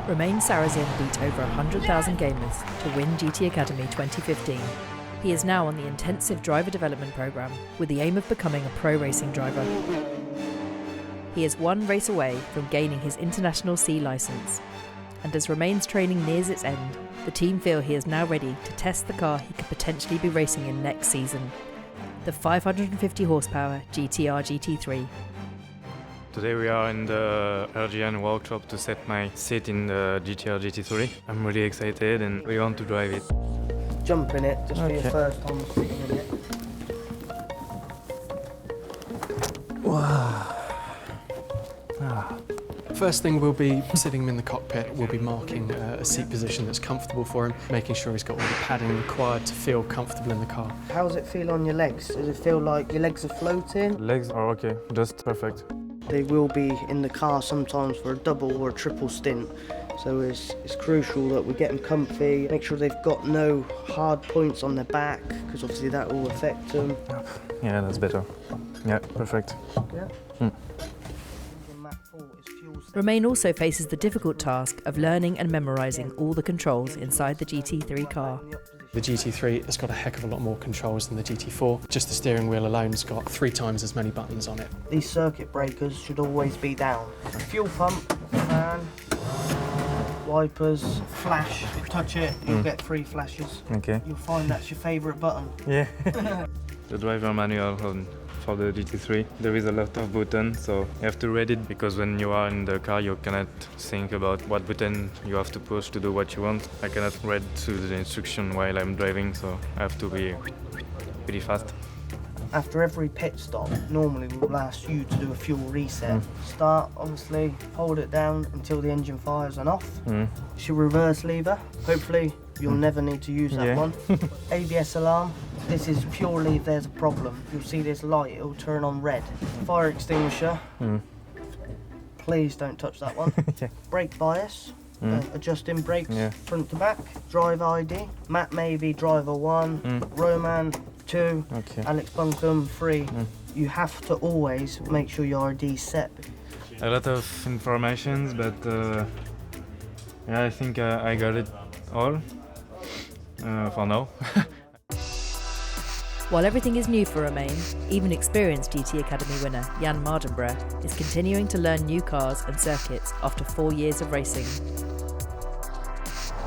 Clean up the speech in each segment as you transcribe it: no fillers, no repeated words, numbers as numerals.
Romain beat over 100,000 gamers to win GT Academy 2015. He is now on the intensive driver development program with the aim of becoming a pro racing driver. He is one race away from gaining his International C licence. And as Romain's training nears its end, the team feel he is now ready to test the car he could potentially be racing in next season, the 550 horsepower GT-R GT3. Today we are in the RGN workshop to set my seat in the GT-R GT3. I'm really excited and we want to drive it. Jump in it, just for your first time sitting in it. Wow. First thing, we'll be sitting him in the cockpit. We'll be marking a seat position that's comfortable for him, making sure he's got all the padding required to feel comfortable in the car. How does it feel on your legs? Does it feel like your legs are floating? Legs are okay, just perfect. They will be in the car sometimes for a double or a triple stint, so it's crucial that we get them comfy, make sure they've got no hard points on their back, because obviously that will affect them. Yeah, that's better. Yeah, perfect. Yeah. Romain also faces the difficult task of learning and memorising all the controls inside the GT3 car. The GT3 has got a heck of a lot more controls than the GT4. Just the steering wheel alone has got 3 times as many buttons on it. These circuit breakers should always be down. Fuel pump, fan, wipers, flash. Touch it, you'll get 3 flashes. Okay. You'll find that's your favourite button. Yeah. The driver manual for the GT3. There is a lot of buttons, so you have to read it, because when you are in the car you cannot think about what button you have to push to do what you want. I cannot read through the instruction while I'm driving, so I have to be pretty fast. After every pit stop, normally we'll ask you to do a fuel reset. Start, obviously, hold it down until the engine fires and off. It's your reverse lever. Hopefully you'll never need to use that one. ABS alarm. This is purely if there's a problem. You'll see this light, it'll turn on red. Fire extinguisher. Please don't touch that one. Brake bias. Adjusting brakes front to back. Driver ID. Matt maybe driver 1. Roman 2. Alex Buncombe 3. You have to always make sure your ID is set. A lot of information, but yeah, I think I got it all for now. While everything is new for Romain, even experienced GT Academy winner Jann Mardenbough is continuing to learn new cars and circuits after 4 years of racing.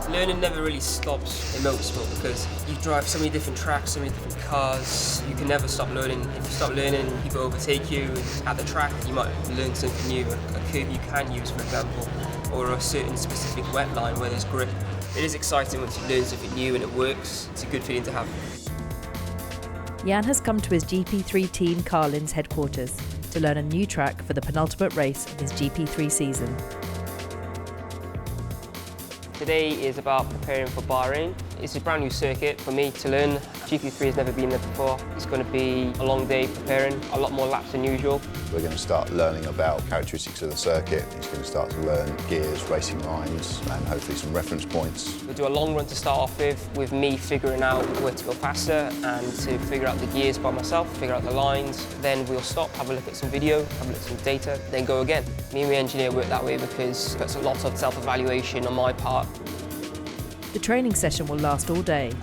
Learning never really stops in motorsport, because you drive so many different tracks, so many different cars. You can never stop learning. If you stop learning, people overtake you. At the track, you might learn something new, a curve you can use, for example, or a certain specific wet line where there's grip. It is exciting once you learn something new and it works. It's a good feeling to have. Jann has come to his GP3 team Carlin's headquarters to learn a new track for the penultimate race of his GP3 season. Today is about preparing for Bahrain. It's a brand new circuit for me to learn. GT3 has never been there before. It's going to be a long day preparing, a lot more laps than usual. We're going to start learning about characteristics of the circuit. He's going to start to learn gears, racing lines, and hopefully some reference points. We'll do a long run to start off with me figuring out where to go faster and to figure out the gears by myself, figure out the lines. Then we'll stop, have a look at some video, have a look at some data, then go again. Me and my engineer work that way because that's a lot of self-evaluation on my part. The training session will last all day,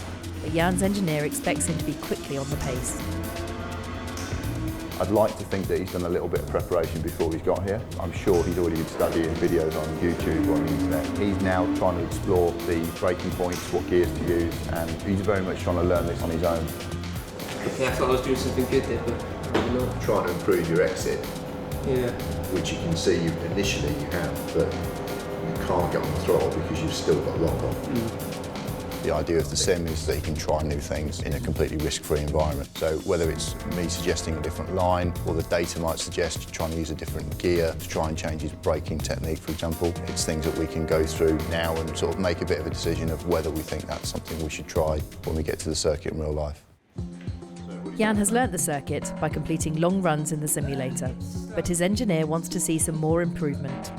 but Jann's engineer expects him to be quickly on the pace. I'd like to think that he's done a little bit of preparation before he's got here. I'm sure he's already been studying videos on YouTube or on the internet. He's now trying to explore the braking points, what gears to use, and he's very much trying to learn this on his own. Okay, I thought I was doing something good there, but I'm not. Trying to improve your exit, which you can see initially you have, but you can't get on the throttle because you've still got lock on. The idea of the sim is that you can try new things in a completely risk-free environment. So whether it's me suggesting a different line, or the data might suggest trying to use a different gear to try and change his braking technique, for example, it's things that we can go through now and sort of make a bit of a decision of whether we think that's something we should try when we get to the circuit in real life. Jann has learnt the circuit by completing long runs in the simulator, but his engineer wants to see some more improvement.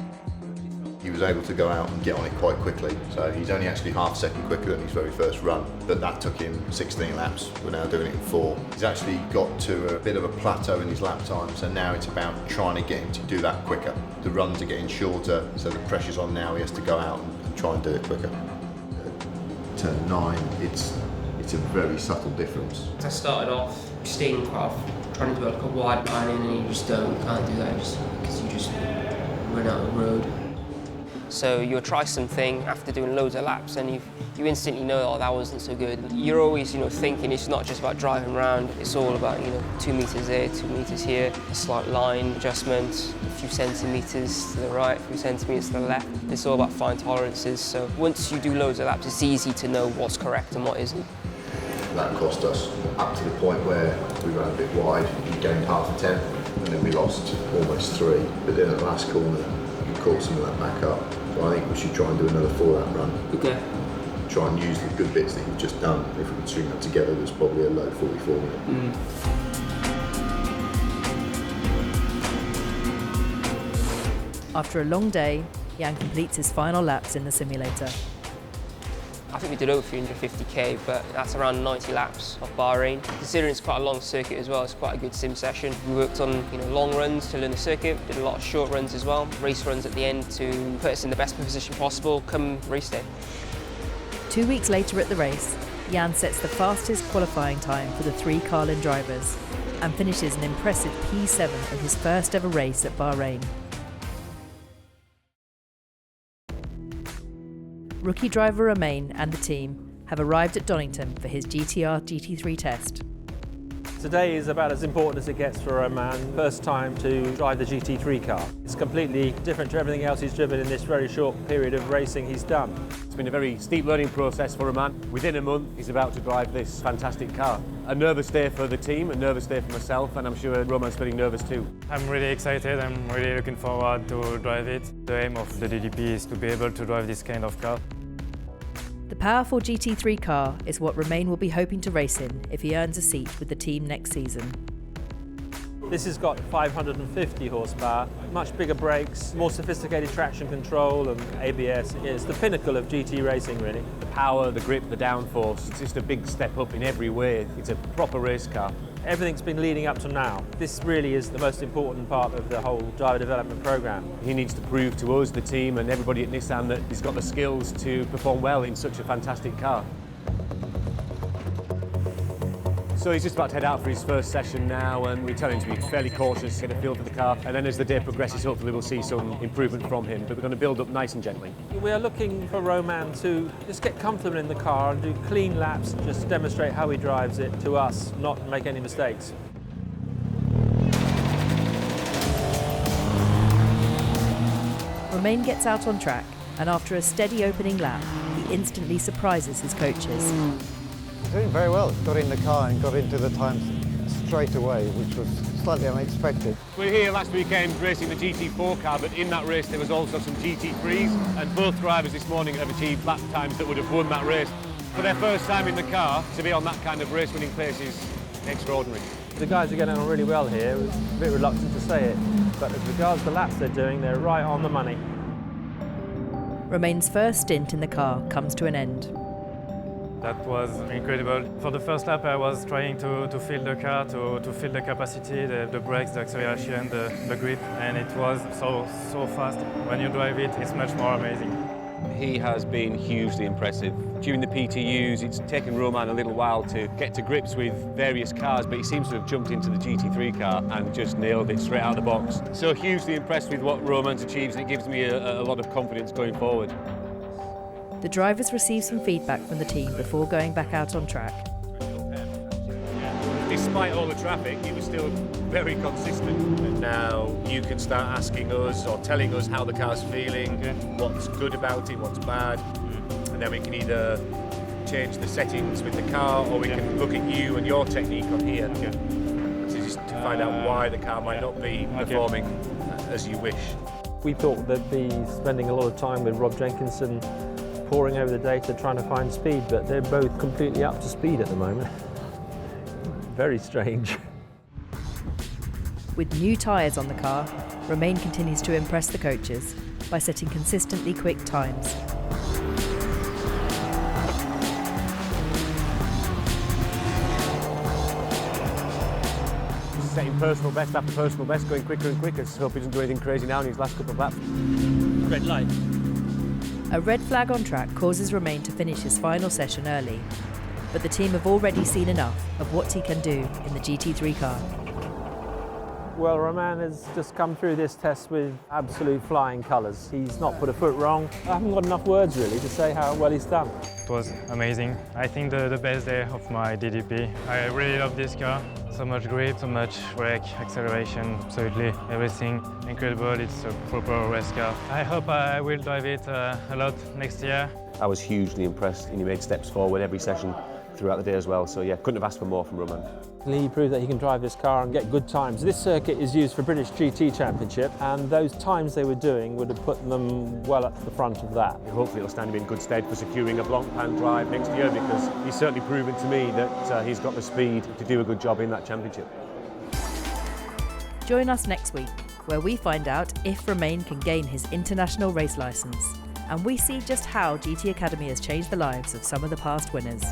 He was able to go out and get on it quite quickly, so he's only actually half a second quicker than his very first run, but that took him 16 laps. We're now doing it in 4. He's actually got to a bit of a plateau in his lap time, so now it's about trying to get him to do that quicker. The runs are getting shorter, so the pressure's on now. He has to go out and try and do it quicker. Turn 9, it's a very subtle difference. I started off staying quite off, trying to do like a wide line in, and you just can't do that because you just run out of road. So you'll try something after doing loads of laps, and you instantly know, oh, that wasn't so good. You're always, thinking it's not just about driving around. It's all about, 2 meters there, 2 meters here, a slight line adjustment, a few centimeters to the right, a few centimeters to the left. It's all about fine tolerances. So once you do loads of laps, it's easy to know what's correct and what isn't. That cost us up to the point where we ran a bit wide, we gained half a tenth, and then we lost almost 3. But then at the last corner, we caught some of that back up. So I think we should try and do another 4-lap run. Okay. Try and use the good bits that you've just done. If we could string that together, there's probably a low 44 minute. After a long day, Jann completes his final laps in the simulator. I think we did over 350k, but that's around 90 laps of Bahrain. Considering it's quite a long circuit as well, it's quite a good sim session. We worked on long runs to learn the circuit, did a lot of short runs as well, race runs at the end to put us in the best position possible come race day. 2 weeks later at the race, Jann sets the fastest qualifying time for the 3 Carlin drivers and finishes an impressive P7 in his first ever race at Bahrain. Rookie driver Romain and the team have arrived at Donington for his GT-R GT3 test. Today is about as important as it gets for Romain. First time to drive the GT3 car. It's completely different to everything else he's driven in this very short period of racing he's done. It's been a very steep learning process for Romain. Within a month, he's about to drive this fantastic car. A nervous day for the team, a nervous day for myself, and I'm sure Romain's feeling nervous too. I'm really excited. I'm really looking forward to drive it. The aim of the DDP is to be able to drive this kind of car. The powerful GT3 car is what Romain will be hoping to race in if he earns a seat with the team next season. This has got 550 horsepower, much bigger brakes, more sophisticated traction control and ABS. It's the pinnacle of GT racing, really. The power, the grip, the downforce, it's just a big step up in every way. It's a proper race car. Everything's been leading up to now. This really is the most important part of the whole driver development program. He needs to prove to us, the team, and everybody at Nissan that he's got the skills to perform well in such a fantastic car. So he's just about to head out for his first session now, and we tell him to be fairly cautious, get a feel for the car, and then as the day progresses, hopefully we'll see some improvement from him. But we're going to build up nice and gently. We are looking for Romain to just get comfortable in the car and do clean laps and just demonstrate how he drives it to us, not make any mistakes. Romain gets out on track, and after a steady opening lap, he instantly surprises his coaches. Doing very well. Got in the car and got into the times straight away, which was slightly unexpected. We were here last weekend racing the GT4 car, but in that race there was also some GT3s, and both drivers this morning have achieved lap times that would have won that race. For their first time in the car, to be on that kind of race-winning pace is extraordinary. The guys are getting on really well here. I was a bit reluctant to say it, but as regards to the laps they're doing, they're right on the money. Romain's first stint in the car comes to an end. That was incredible. For the first lap, I was trying to feel the car, to feel the capacity, the brakes, the acceleration, the grip, and it was so fast. When you drive it, it's much more amazing. He has been hugely impressive. During the PTUs, it's taken Romain a little while to get to grips with various cars, but he seems to have jumped into the GT3 car and just nailed it straight out of the box. So hugely impressed with what Romain's achieved, and it gives me a lot of confidence going forward. The drivers receive some feedback from the team before going back out on track. Despite all the traffic, he was still very consistent. And now you can start asking us or telling us how the car's feeling, what's good about it, what's bad, and then we can either change the settings with the car, or we can look at you and your technique on here to just find out why the car might not be performing as you wish. We thought they'd be spending a lot of time with Rob Jenkinson poring over the data trying to find speed, but they're both completely up to speed at the moment. Very strange. With new tyres on the car, Romain continues to impress the coaches by setting consistently quick times. Setting personal best after personal best, going quicker and quicker. Just hope he doesn't do anything crazy now in his last couple of laps. Red light. A red flag on track causes Romain to finish his final session early, but the team have already seen enough of what he can do in the GT3 car. Well, Romain has just come through this test with absolute flying colours. He's not put a foot wrong. I haven't got enough words really to say how well he's done. It was amazing. I think the best day of my DDP. I really love this car. So much grip, so much brake, acceleration, absolutely everything incredible. It's a proper race car. I hope I will drive it a lot next year. I was hugely impressed and he made steps forward every session throughout the day as well. So yeah, couldn't have asked for more from Romain. He proved that he can drive this car and get good times. This circuit is used for British GT Championship, and those times they were doing would have put them well at the front of that. Hopefully it'll stand him in good stead for securing a Blancpain drive next year, because he's certainly proven to me that he's got the speed to do a good job in that championship. Join us next week, where we find out if Romain can gain his international race licence, and we see just how GT Academy has changed the lives of some of the past winners.